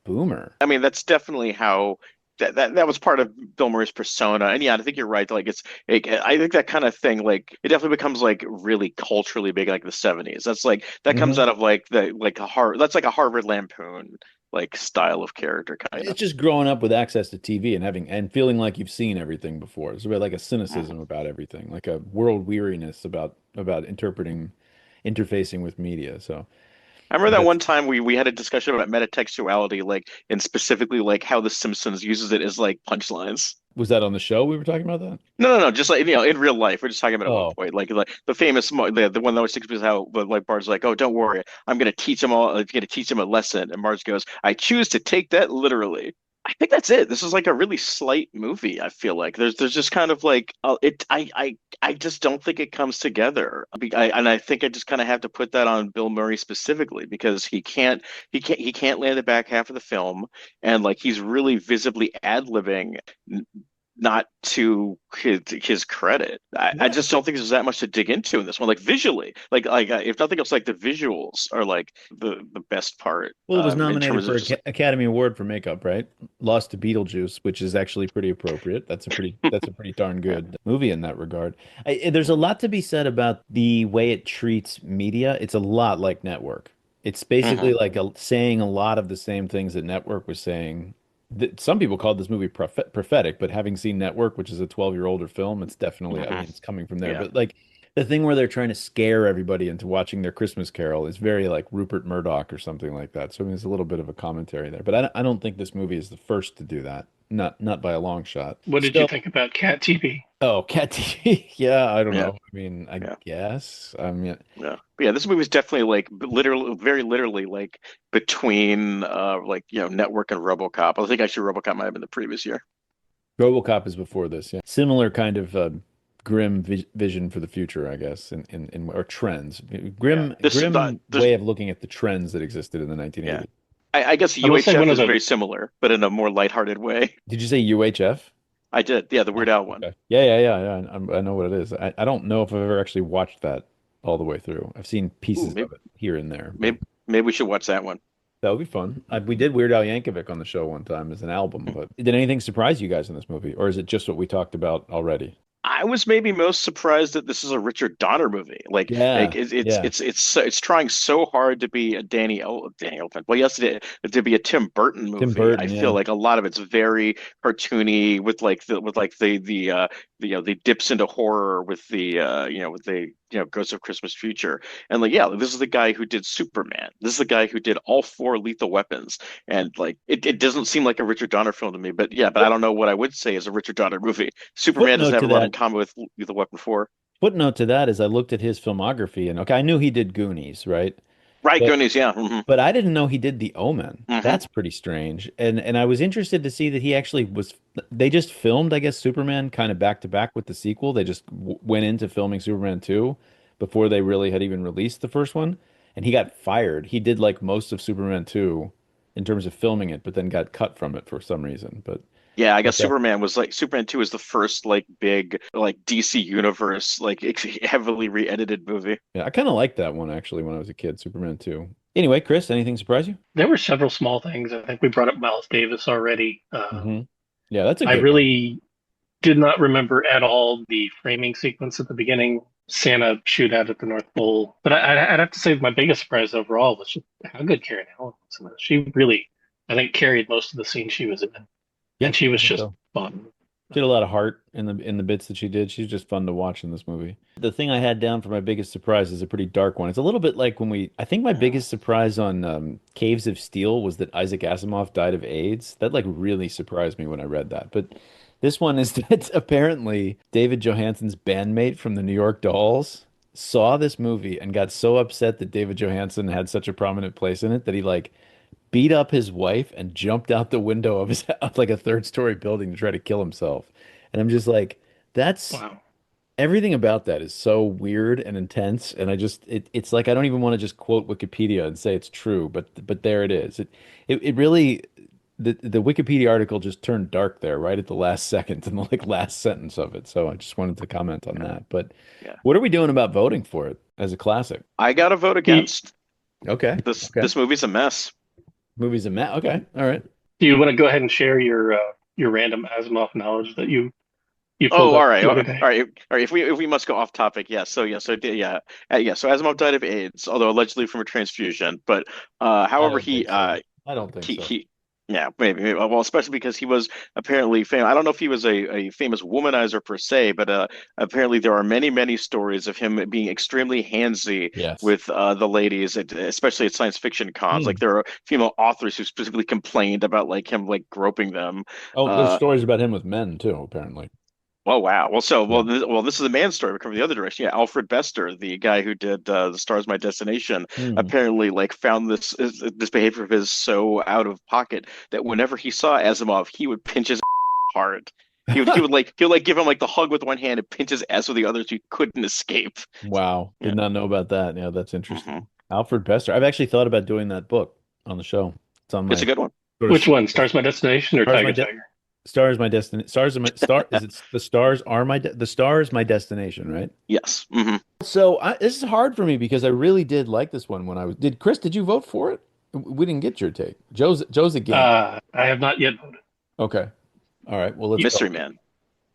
boomer. I mean, that's definitely how that was part of Bill Murray's persona. And yeah, I think you're right. Like I think that kind of thing, like it definitely becomes like really culturally big, like the '70s. That's like that comes Mhm. out of like the like a Har that's like a Harvard Lampoon like style of character kind of. It's just growing up with access to TV and having and feeling like you've seen everything before. It's about like a cynicism about everything, like a world weariness about interfacing with media. So I remember that that's one time we had a discussion about metatextuality, like and specifically like how The Simpsons uses it as like punchlines. was that on the show we were talking about that? No, just like in real life, we're just talking about at one Oh, point, like the famous the one that always sticks with how like Bard's like, oh, don't worry, I'm gonna teach them all, I'm gonna teach them a lesson, and Marge goes, I choose to take that literally. I think that's it. This is like a really slight movie. I feel like there's just kind of like it. I just don't think it comes together. And I think I just kind of have to put that on Bill Murray specifically because he can't land the back half of the film, and like he's really visibly ad-libbing not to his credit. I what? just don't think there's that much to dig into in this one. Like visually, if nothing else, like the visuals are like the best part Well, it was in nominated terms of for just Academy Award for makeup, right? Lost to Beetlejuice, which is actually pretty appropriate. That's a pretty darn yeah. good movie in that regard. There's a lot to be said about the way it treats media. It's a lot like Network. It's basically Hmm. like saying a lot of the same things that Network was saying. Some people called this movie prophetic, but having seen Network, which is a 12-year older film, it's definitely, I Hmm. mean, it's coming from there. Yeah. But like the thing where they're trying to scare everybody into watching their Christmas Carol is very like Rupert Murdoch or something like that. So I mean, there's a little bit of a commentary there, but I don't think this movie is the first to do that. Not by a long shot. What did you Still, think about Cat TV? oh, Cat TV. Yeah, I don't Yeah. know. I mean, I Yeah. guess. I mean, Yeah. But yeah, this movie is definitely like literally, very literally like between like Network and RoboCop. I think actually RoboCop might have been the previous year. RoboCop is before this. Yeah, similar kind of grim vision for the future, I guess, in or trends. Yeah. This Grim there's way of looking at the trends that existed in the yeah. 1980s. I guess I will say one UHF of is the very similar, but in a more lighthearted way. Did you say UHF? I did. Yeah, the Oh, Weird Al one. okay. Yeah. I know what it is. I don't know if I've ever actually watched that all the way through. I've seen Ooh, pieces maybe of it here and there, but maybe we should watch that one. that would be fun. We did Weird Al Yankovic on the show one time as an album, but did anything surprise you guys in this movie, or is it just what we talked about already? I was maybe most surprised that this is a Richard Donner movie. Like Yeah, yeah. it's trying so hard to be a Danny Elfman. Well, yes, to be a Tim Burton Tim movie. I Burton, feel yeah. like a lot of it's very cartoony with the dips into horror with with the Ghost of Christmas Future. And like, yeah, this is the guy who did Superman. This is the guy who did all four Lethal Weapons. And like it doesn't seem like a Richard Donner film to me, but yeah, but I don't know what I would say is a Richard Donner movie. Superman doesn't Footnote have to a lot in that. common with Lethal Weapon 4. Footnote to that is I looked at his filmography and okay, I knew he did Goonies, right? Right, But Goonies, yeah. but I didn't know he did The Omen. Hmm. That's pretty strange. And I was interested to see that he actually was they just filmed, I guess, Superman kind of back to back with the sequel. They just w went into filming Superman 2 before they really had even released the first one. And he got fired. He did like most of Superman 2 in terms of filming it, but then got cut from it for some reason. Yeah, I guess But Superman 2 is the first like big like DC universe like heavily re-edited movie. yeah, I kind of liked that one actually when I was a kid, Superman 2. Anyway, Chris, anything surprise you? There were several small things. I think we brought up Miles Davis already. Hmm. Yeah, that's a I good one. really did not remember at all the framing sequence at the beginning, Santa shootout at the North Pole. But I'd have to say my biggest surprise overall was just how good Karen Allen was in this. She really, I think, carried most of the scene she was in, Yeah, and she I was think just so. fun. She had a lot of heart in the bits that she did. She's just fun to watch in this movie. The thing I had down for my biggest surprise is a pretty dark one. It's a little bit like when I think my biggest surprise on Caves of Steel was that Isaac Asimov died of AIDS. That like really surprised me when I read that. But this one is that apparently David Johansen's bandmate from the New York Dolls saw this movie and got so upset that David Johansen had such a prominent place in it that he like beat up his wife and jumped out the window of his like a third story building to try to kill himself. And I'm just like, that's Wow. everything about that is so weird and intense. And it's like I don't even want to just quote Wikipedia and say it's true, but there it is. It really the Wikipedia article just turned dark there right at the last second in the like last sentence of it. So I just wanted to comment on Yeah, that. But yeah. what are we doing about voting for it as a classic? I gotta vote Do against. Okay. Okay. This movie's a mess. Movies and Matt. Okay. All right. you want to go ahead and share your random Asimov knowledge that you pulled Oh, all up right, the all other right, day? all right, all right. If we must go off topic, yeah. So yeah, yeah. So Asimov died of AIDS, although allegedly from a transfusion. But I however, don't think so. I don't think so. he yeah, maybe. Well, especially because he was apparently famous. I don't know if he was a famous womanizer per se, but apparently there are many stories of him being extremely handsy Yes. with the ladies, especially at science fiction cons. Like Hmm. there are female authors who specifically complained about like him like groping them. Oh, there's Uh, stories about him with men too, apparently. Oh wow. Yeah. This is a man story. We come from the other direction. Yeah, Alfred Bester, the guy who did The Stars My Destination, Hmm. apparently like found this behavior of his so out of pocket that whenever he saw Asimov, he would pinch his hard. He would like give him like the hug with one hand and pinch his ass with the other so he couldn't escape. Wow. Yeah. Did not know about that. Yeah, that's Hmm. interesting. Alfred Bester. I've actually thought about doing that book on the show. It's on It's my a good one. sort Which one? of Stars My Destination or stars my Tiger de Tiger? stars my destiny. Stars are my star. Is it the stars are my de the stars my destination, right? Yes. So this is hard for me because I really did like this one when I was. Did Chris? Did you vote for it? We didn't get your take. Joe's against. I have not yet voted. Okay. All right. Well, let's You, Mystery go. Man.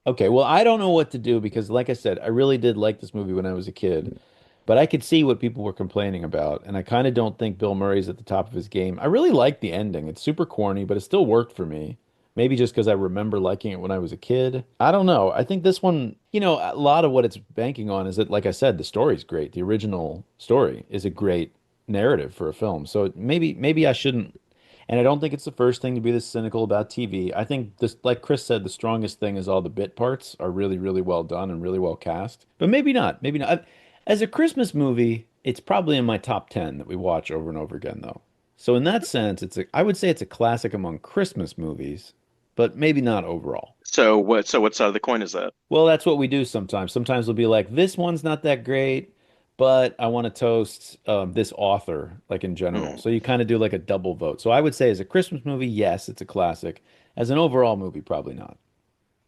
Okay, well, I don't know what to do because, like I said, I really did like this movie when I was a kid, but I could see what people were complaining about, and I kind of don't think Bill Murray's at the top of his game. I really like the ending. It's super corny, but it still worked for me. Maybe just because I remember liking it when I was a kid. I don't know. I think this one, a lot of what it's banking on is that, like I said, the story's great. The original story is a great narrative for a film. So maybe I shouldn't. And I don't think it's the first thing to be this cynical about TV. I think this, like Chris said, the strongest thing is all the bit parts are really, really well done and really well cast. But maybe not. Maybe not. As a Christmas movie, it's probably in my top 10 that we watch over and over again, though. So in that sense, I would say it's a classic among Christmas movies, but maybe not overall. So what side of the coin is that? Well, that's what we do sometimes. Sometimes we'll be like, this one's not that great, but I want to toast this author, like in general. Mhm. So you kind of do like a double vote. So I would say as a Christmas movie, yes, it's a classic. As an overall movie, probably not.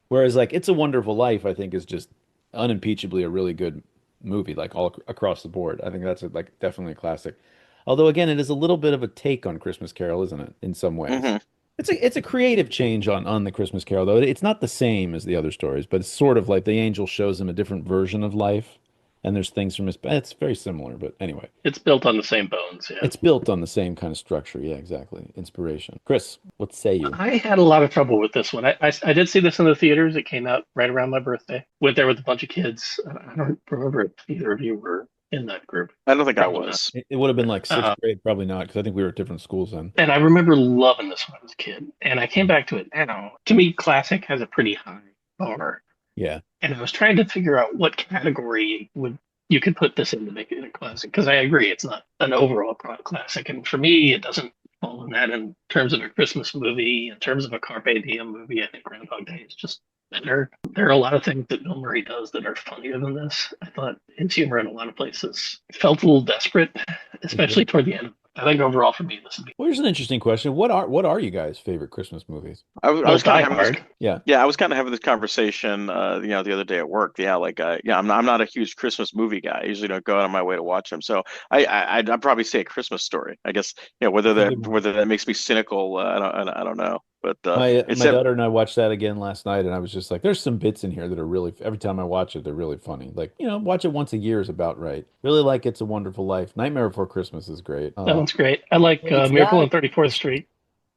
Whereas like It's a Wonderful Life, I think is just unimpeachably a really good movie, like all across the board. I think that's like definitely a classic. Although again, it is a little bit of a take on Christmas Carol, isn't it? In some ways. Hmm. It's a creative change on the Christmas Carol though. It's not the same as the other stories, but it's sort of like the angel shows him a different version of life, and there's things from his. It's very similar, but anyway, It's built on the same bones. Yeah. it's built on the same kind of structure. Yeah, exactly. Inspiration. Chris, what say you? I had a lot of trouble with this one. I did see this in the theaters. It came out right around my birthday. Went there with a bunch of kids. I don't remember if either of you were in that group. I don't think I Probably not. was. It would have been like sixth Uh, grade, probably not, because I think we were at different schools then. and I remember loving this when I was a kid. And I came back to it now. To me, classic has a pretty high bar. Yeah. And I was trying to figure out what category would you could put this in to make it a classic. Because I agree, it's not an overall classic. And for me, it doesn't fall in that in terms of a Christmas movie, in terms of a Carpe Diem movie. I think Groundhog Day is just better. There are a lot of things that Bill Murray does that are funnier than this. I thought his humor in a lot of places felt a little desperate, especially toward the end. I think overall for me, this would be Well, here's an interesting question. What are you guys' favorite Christmas movies? I was Die kind of having Hard. this, Yeah. yeah, I was kind of having this conversation, the other day at work. Yeah, like, yeah, I'm not a huge Christmas movie guy. I usually don't go out of my way to watch them. So I'd probably say A Christmas Story. I guess, whether That's a good one. that makes me cynical, I don't know. But My it's my daughter and I watched that again last night, and I was just like, "There's some bits in here that are really." Every time I watch it, they're really funny. Like, watch it once a year is about right. Really like It's a Wonderful Life. Nightmare Before Christmas is great. That one's great. I like It's Miracle got on 34th Street.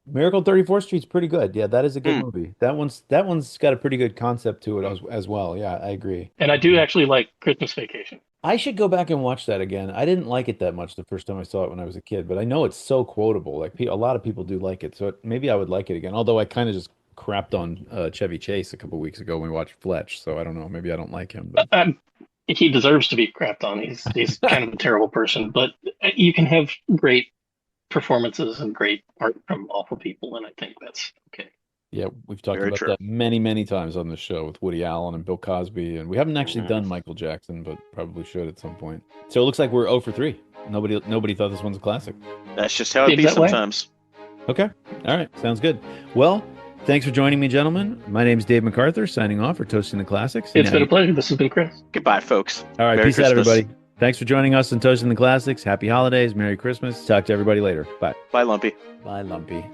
Miracle on 34th Street's pretty good. Yeah, that is a good Hmm. movie. That one's got a pretty good concept to it as well. Yeah, I agree. And I do actually like Christmas Vacation. I should go back and watch that again. I didn't like it that much the first time I saw it when I was a kid, but I know it's so quotable. Like a lot of people do like it, so maybe I would like it again. Although I kind of just crapped on Chevy Chase a couple weeks ago when we watched Fletch, so I don't know. Maybe I don't like him, but He deserves to be crapped on. He's kind of a terrible person, but you can have great performances and great art from awful people, and I think that's okay. yeah, we've talked Very about true. that many, many times on the show with Woody Allen and Bill Cosby, and we haven't actually Mhm. done Michael Jackson, but probably should at some point. So it looks like we're 0 for 3. Nobody thought this one's a classic. That's just how it Seems be that way. sometimes. Okay. All right. Sounds good. Well, thanks for joining me, gentlemen. My name's Dave McArthur, signing off for Toasting the Classics. It's been a pleasure. This has been Chris. Goodbye, folks. All right. Merry Peace out, Christmas. everybody. Thanks for joining us on Toasting the Classics. Happy holidays. Merry Christmas. Talk to everybody later. Bye. Bye, Lumpy. Bye, Lumpy.